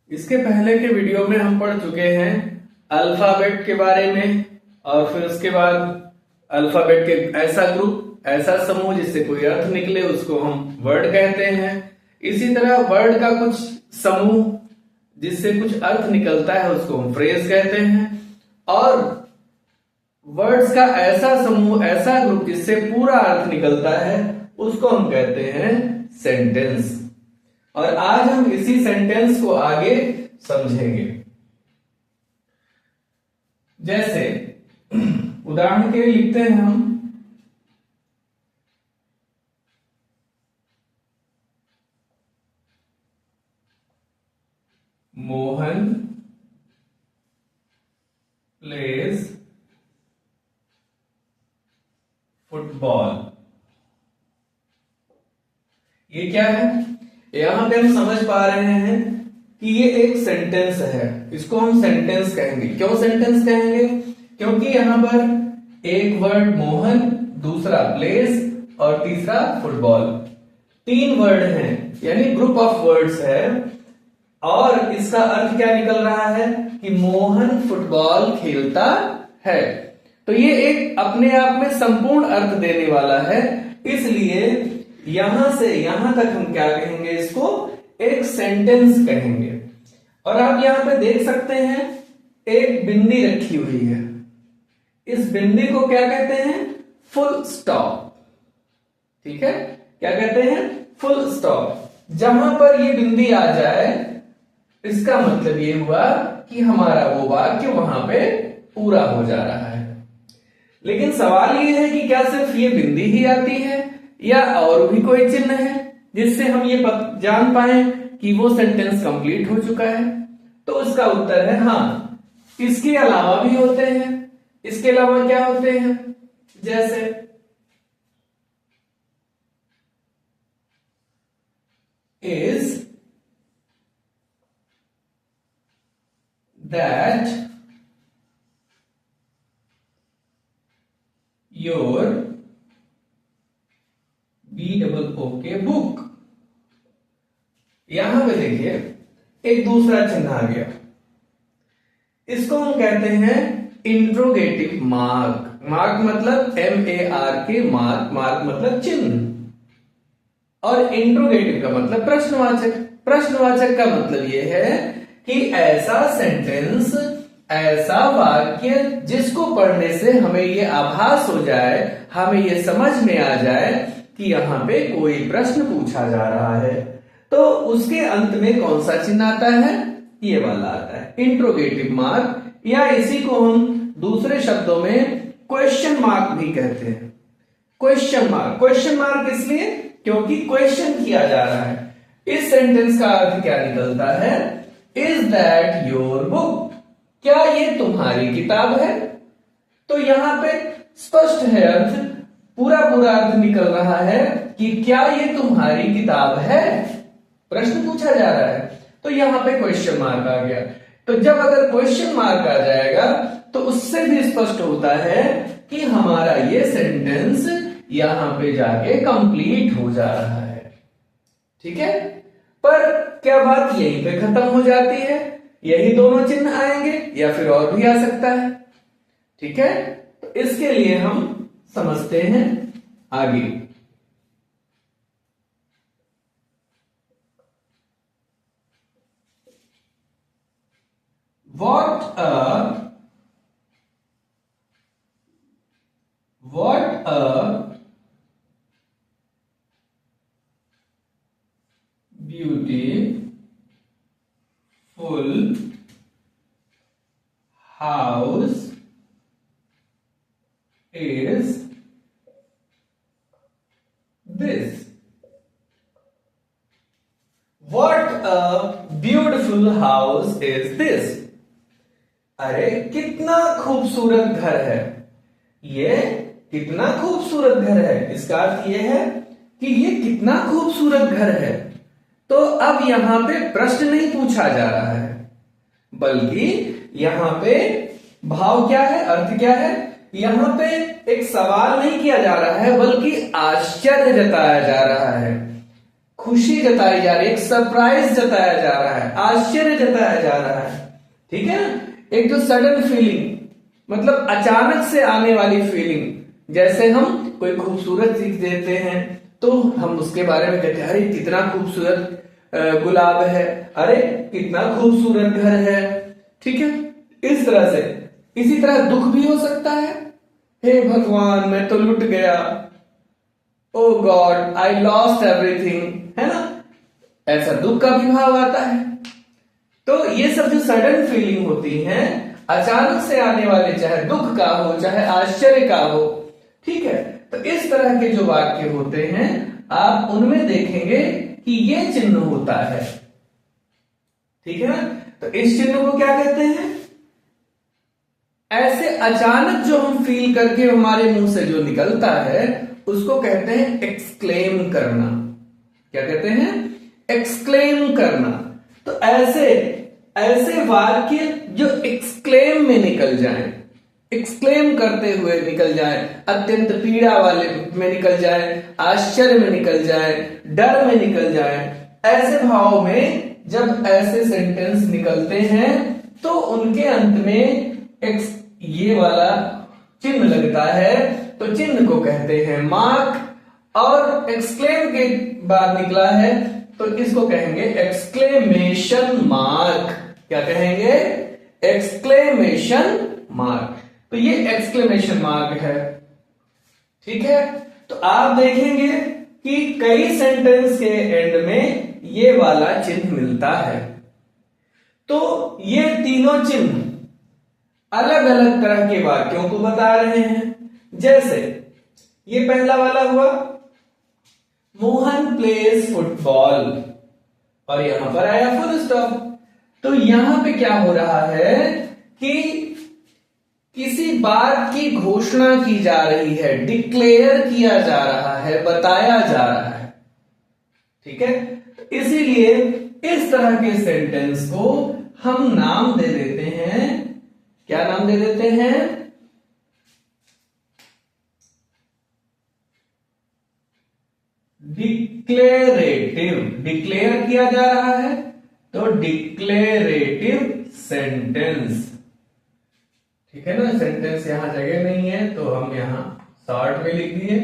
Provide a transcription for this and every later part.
इसके पहले के वीडियो में हम पढ़ चुके हैं अल्फाबेट के बारे में, और फिर उसके बाद अल्फाबेट के ऐसा ग्रुप, ऐसा समूह जिससे कोई अर्थ निकले उसको हम वर्ड कहते हैं। इसी तरह वर्ड का कुछ समूह जिससे कुछ अर्थ निकलता है उसको हम फ्रेज कहते हैं, और वर्ड्स का ऐसा समूह, ऐसा ग्रुप जिससे पूरा अर्थ निकलता है उसको हम कहते हैं सेंटेंस। और आज हम इसी सेंटेंस को आगे समझेंगे। जैसे उदाहरण के लिए लिखते हैं हम मोहन प्लेज फुटबॉल। ये क्या है? यहां पे हम समझ पा रहे हैं कि ये एक सेंटेंस है, इसको हम सेंटेंस कहेंगे। क्यों सेंटेंस कहेंगे? क्योंकि यहां पर एक वर्ड मोहन, दूसरा प्लेस और तीसरा फुटबॉल, 3 वर्ड हैं, यानी ग्रुप ऑफ वर्ड्स है। और इसका अर्थ क्या निकल रहा है कि मोहन फुटबॉल खेलता है। तो ये एक अपने आप में संपूर्ण अर्थ देने वाला है, इसलिए यहां से यहां तक हम क्या कहेंगे? इसको एक सेंटेंस कहेंगे। और आप यहां पे देख सकते हैं एक बिंदी रखी हुई है, इस बिंदी को क्या कहते हैं? Full stop. ठीक है, क्या कहते हैं? Full stop. जहां पर ये बिंदी आ जाए इसका मतलब ये हुआ कि हमारा वो वाक्य वहां पे पूरा हो जा रहा है। लेकिन सवाल ये है कि क्या सिर्फ ये बिंदी ही आती है या और भी कोई चिन्ह है जिससे हम ये जान पाए कि वो सेंटेंस कंप्लीट हो चुका है? तो उसका उत्तर है हाँ, इसके अलावा भी होते हैं। इसके अलावा क्या होते हैं? जैसे is that your BOOK book. यहां पे देखिए एक दूसरा चिन्ह आ गया, इसको हम कहते हैं इंट्रोगेटिव मार्क। मार्क मतलब MARK, मार्क, मार्क मतलब चिन्ह। और इंट्रोगेटिव का मतलब प्रश्नवाचक। प्रश्नवाचक का मतलब यह है कि ऐसा सेंटेंस, ऐसा वाक्य जिसको पढ़ने से हमें यह आभास हो जाए, हमें यह समझ में आ जाए कि यहां पे कोई प्रश्न पूछा जा रहा है। तो उसके अंत में कौन सा चिन्ह आता है? ये वाला आता है, इंट्रोगेटिव मार्क, या इसी को हम दूसरे शब्दों में क्वेश्चन मार्क भी कहते हैं। क्वेश्चन मार्क, क्वेश्चन मार्क इसलिए क्योंकि क्वेश्चन किया जा रहा है। इस सेंटेंस का अर्थ क्या निकलता है? Is that your book? क्या ये तुम्हारी किताब है? तो यहां पे स्पष्ट है अर्थ, पूरा अर्थ निकल रहा है कि क्या ये तुम्हारी किताब है? प्रश्न पूछा जा रहा है, तो यहां पे क्वेश्चन मार्क आ गया। तो जब अगर क्वेश्चन मार्क आ जाएगा तो उससे भी स्पष्ट होता है कि हमारा ये सेंटेंस यहां पे जाके कंप्लीट हो जा रहा है। ठीक है, पर क्या बात यहीं पे खत्म हो जाती है? यही दोनों चिन्ह आएंगे या फिर और भी आ सकता है? ठीक है, तो इसके लिए हम समझते हैं आगे। What a beautiful house is this? What a beautiful house is this? अरे कितना खूबसूरत घर है ये, कितना खूबसूरत घर है। इसका अर्थ यह है कि ये कितना खूबसूरत घर है। तो अब यहां पे प्रश्न नहीं पूछा जा रहा है, बल्कि यहां पे भाव क्या है, अर्थ क्या है? यहां पे एक सवाल नहीं किया जा रहा है, बल्कि आश्चर्य जताया जा रहा है। खुशी जताई जा रही है, एक सरप्राइज जताया जा रहा है, आश्चर्य जताया जा रहा है, ठीक है ना। एक जो सडन फीलिंग मतलब अचानक से आने वाली फीलिंग, जैसे हम कोई खूबसूरत चीज देते हैं तो हम उसके बारे में कहते हैं अरे कितना खूबसूरत गुलाब है, अरे कितना खूबसूरत घर है, ठीक है। इस तरह से इसी तरह दुख भी हो सकता है, हे भगवान मैं तो लुट गया, ओ गॉड आई लॉस्ट एवरीथिंग, है ना, ऐसा दुख का भी भाव आता है। तो ये सब जो सडन फीलिंग होती है, अचानक से आने वाले, चाहे दुख का हो चाहे आश्चर्य का हो, ठीक है। तो इस तरह के जो वाक्य होते हैं आप उनमें देखेंगे कि ये चिन्ह होता है, ठीक है ना। तो इस चिन्ह को क्या कहते हैं? ऐसे अचानक जो हम फील करके हमारे मुंह से जो निकलता है उसको कहते हैं एक्सक्लेम करना। क्या कहते हैं? एक्सक्लेम करना। तो ऐसे ऐसे वाक्य जो एक्सक्लेम में निकल जाएं, एक्सक्लेम करते हुए निकल जाए, अत्यंत पीड़ा वाले में निकल जाए, आश्चर्य में निकल जाए, डर में निकल जाए, ऐसे भाव में जब ऐसे सेंटेंस निकलते हैं तो उनके अंत में ये वाला चिन्ह लगता है, तो चिन्ह को कहते हैं मार्क। और एक्सक्लेम के बाद निकला है तो इसको कहेंगे एक्सक्लेमेशन मार्क। क्या कहेंगे? Exclamation mark. तो ये एक्सक्लेमेशन मार्क है, ठीक है। तो आप देखेंगे कि कई सेंटेंस के एंड में ये वाला चिन्ह मिलता है। तो ये तीनों चिन्ह अलग अलग तरह के वाक्यों को बता रहे हैं। जैसे ये पहला वाला हुआ, मोहन प्लेज फुटबॉल, और यहां पर आया फुल स्टॉप। तो यहां पे क्या हो रहा है कि किसी बात की घोषणा की जा रही है, डिक्लेयर किया जा रहा है, बताया जा रहा है, ठीक है। तो इसीलिए इस तरह के सेंटेंस को हम नाम दे देते हैं। क्या नाम दे देते हैं? डिक्लेरेटिव। डिक्लेयर किया जा रहा है तो डिक्लेरेटिव सेंटेंस, ठीक है ना। सेंटेंस यहां जगह नहीं है तो हम यहां शॉर्ट में लिख दिए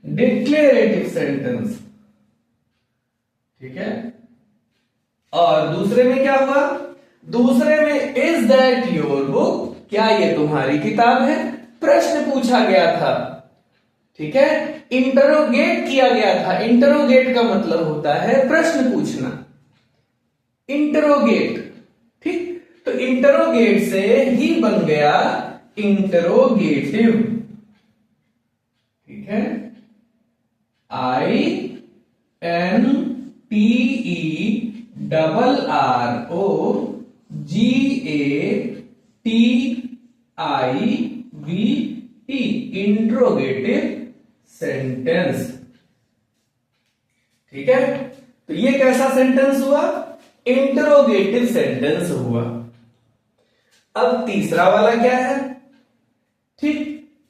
डिक्लेरेटिव सेंटेंस, ठीक है। और दूसरे में क्या हुआ? दूसरे में इज दैट योर बुक, क्या ये तुम्हारी किताब है? प्रश्न पूछा गया था, ठीक है। इंटरोगेट किया गया था। इंटरोगेट का मतलब होता है प्रश्न पूछना, इंटरोगेट, ठीक। तो इंटरोगेट से ही बन गया इंटरोगेटिव, ठीक है। INTERROGATIVT, इंट्रोगेटिव सेंटेंस, ठीक है। तो ये कैसा सेंटेंस हुआ? इंटरोगेटिव सेंटेंस हुआ। अब तीसरा वाला क्या है? ठीक,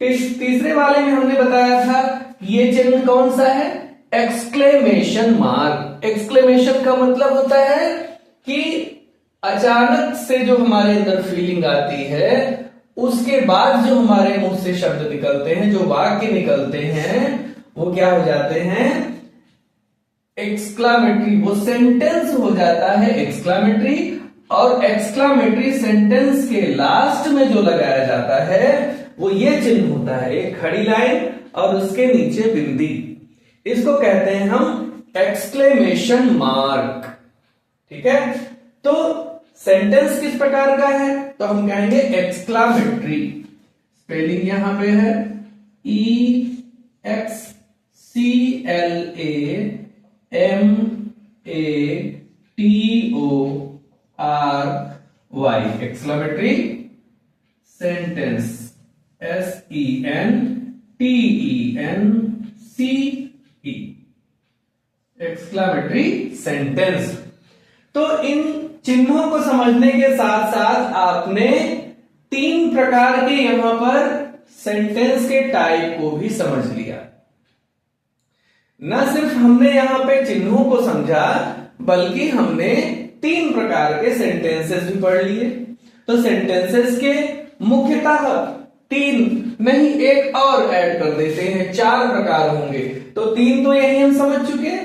तीसरे वाले में हमने बताया था ये चिन्ह कौन सा है? Exclamation mark. एक्सक्लेमेशन का मतलब होता है कि अचानक से जो हमारे अंदर फीलिंग आती है उसके बाद जो हमारे मुंह से शब्द निकलते हैं, जो वाक्य निकलते हैं, वो क्या हो जाते हैं? एक्सक्लामेटरी। वो सेंटेंस हो जाता है एक्सक्लामेटरी। और एक्सक्लामेटरी सेंटेंस के लास्ट में जो लगाया जाता है वो ये चिन्ह होता है, एक खड़ी लाइन और उसके नीचे बिंदी। इसको कहते हैं हम एक्सक्लेमेशन मार्क, ठीक है। तो सेंटेंस किस प्रकार का है? तो हम कहेंगे एक्सक्लामेटरी। स्पेलिंग यहां पे है EXCLAMATORY, exclamatory sentence, SENTENCE, exclamatory sentence. तो इन चिन्हों को समझने के साथ साथ आपने 3 प्रकार के यहां पर सेंटेंस के टाइप को भी समझ लिया। न सिर्फ हमने यहां पे चिन्हों को समझा, बल्कि हमने 3 प्रकार के सेंटेंसेस भी पढ़ लिए। तो सेंटेंसेस के मुख्यतः 3 नहीं, एक और ऐड कर देते हैं, 4 प्रकार होंगे। तो 3 तो यही हम समझ चुके,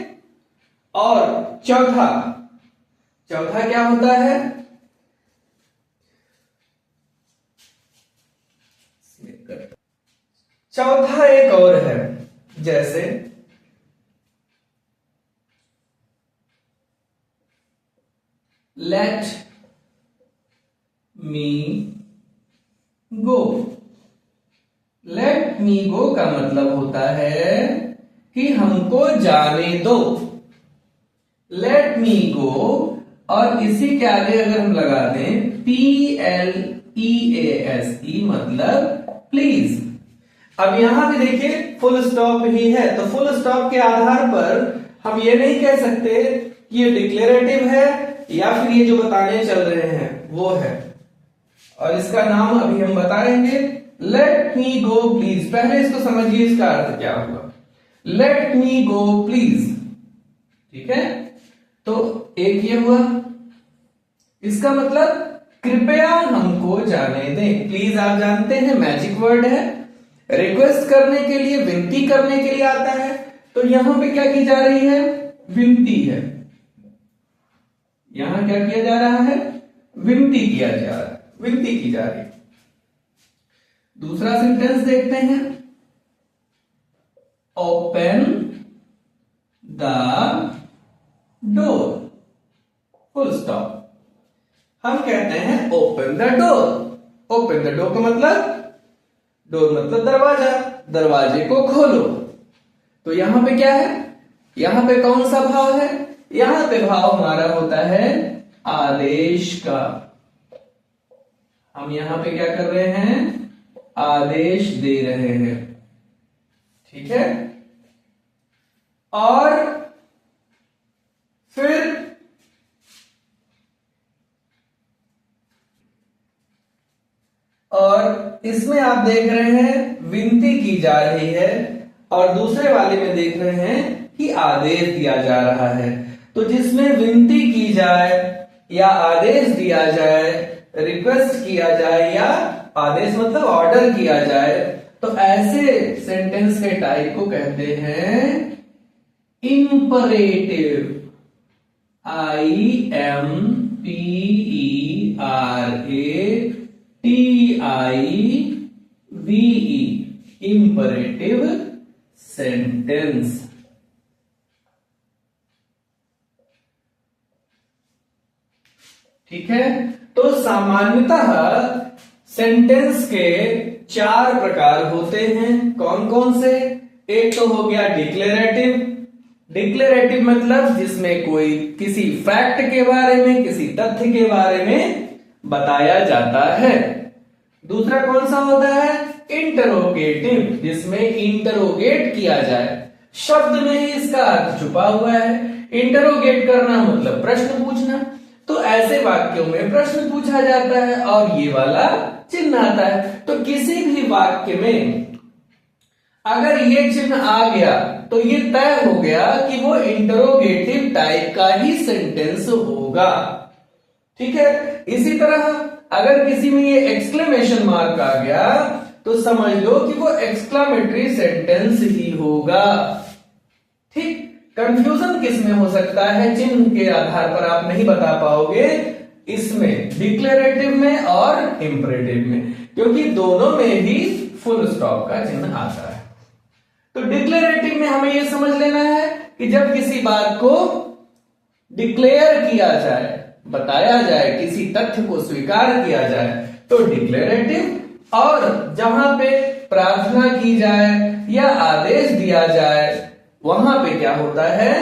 और चौथा क्या होता है? चौथा एक और है, जैसे लेट मी गो। लेट मी गो का मतलब होता है कि हमको जाने दो। लेट मी गो, और इसी के आगे अगर हम लगा दें PLEASE मतलब प्लीज। अब यहां भी देखिए फुल स्टॉप ही है, तो फुल स्टॉप के आधार पर हम ये नहीं कह सकते कि ये डिक्लेरेटिव है या फिर ये जो बताने चल रहे हैं वो है, और इसका नाम अभी हम बताएंगे। लेट मी गो प्लीज, पहले इसको समझिए इसका अर्थ क्या हुआ। लेट मी गो प्लीज, ठीक है। तो एक ये हुआ, इसका मतलब कृपया हमको जाने दें। प्लीज आप जानते हैं मैजिक वर्ड है, रिक्वेस्ट करने के लिए, विनती करने के लिए आता है। तो यहां पे क्या की जा रही है? विनती है। यहां क्या किया जा रहा है? विनती किया जा रहा है, विनती की जा रही है। दूसरा सेंटेंस देखते हैं, open the door, full stop. हम कहते हैं open the door. Open the door का मतलब, डोर मतलब दरवाजा, दरवाजे को खोलो। तो यहां पे क्या है? यहां पे कौन सा भाव है? यहां पे भाव हमारा होता है आदेश का। हम यहां पे क्या कर रहे हैं? आदेश दे रहे हैं, ठीक है। और फिर इसमें आप देख रहे हैं विनती की जा रही है, और दूसरे वाले में देख रहे हैं कि आदेश दिया जा रहा है। तो जिसमें विनती की जाए या आदेश दिया जाए, रिक्वेस्ट किया जाए या आदेश मतलब ऑर्डर किया जाए, तो ऐसे सेंटेंस के टाइप को कहते हैं इंपरेटिव। IMPERATIVE, imperative sentence. ठीक है। तो सामान्यतः सेंटेंस के 4 प्रकार होते हैं। कौन कौन से? एक तो हो गया डिक्लेरेटिव। डिक्लेरेटिव मतलब जिसमें कोई किसी फैक्ट के बारे में, किसी तथ्य के बारे में बताया जाता है। दूसरा कौन सा होता है? इंटरोगेटिव, जिसमें इंटरोगेट किया जाए, शब्द में ही इसका अर्थ छुपा हुआ है। इंटरोगेट करना मतलब प्रश्न पूछना, तो ऐसे वाक्यों में प्रश्न पूछा जाता है और ये वाला चिन्ह आता है। तो किसी भी वाक्य में अगर ये चिन्ह आ गया तो ये तय हो गया कि वो इंटरोगेटिव टाइप का ही सेंटेंस होगा। ठीक है। इसी तरह अगर किसी में ये एक्सक्लेमेशन मार्क आ गया तो समझ लो कि वो एक्सक्लामेटरी सेंटेंस ही होगा। ठीक। कंफ्यूजन किस में हो सकता है? चिन्ह के आधार पर आप नहीं बता पाओगे, इसमें डिक्लेरेटिव में और इंपरेटिव में, क्योंकि दोनों में ही फुल स्टॉप का चिन्ह आता है। तो डिक्लेरेटिव में हमें यह समझ लेना है कि जब किसी बात को डिक्लेयर किया जाए, बताया जाए, किसी तथ्य को स्वीकार किया जाए तो डिक्लेरेटिव, और जहां पे प्रार्थना की जाए या आदेश दिया जाए वहां पे क्या होता है?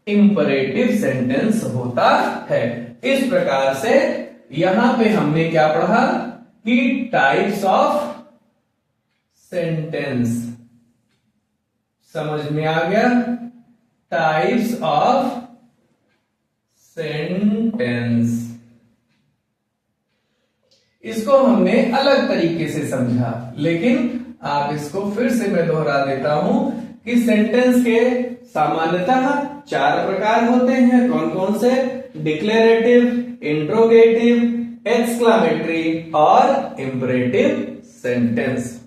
इंपरेटिव सेंटेंस होता है। इस प्रकार से यहां पे हमने क्या पढ़ा कि टाइप्स ऑफ सेंटेंस। समझ में आ गया? टाइप्स ऑफ सेंटेंस, इसको हमने अलग तरीके से समझा, लेकिन आप इसको फिर से मैं दोहरा देता हूं कि सेंटेंस के सामान्यतः 4 प्रकार होते हैं। कौन कौन से? डिक्लेरेटिव, इंट्रोगेटिव, एक्सक्लामेटरी और इंपरेटिव सेंटेंस।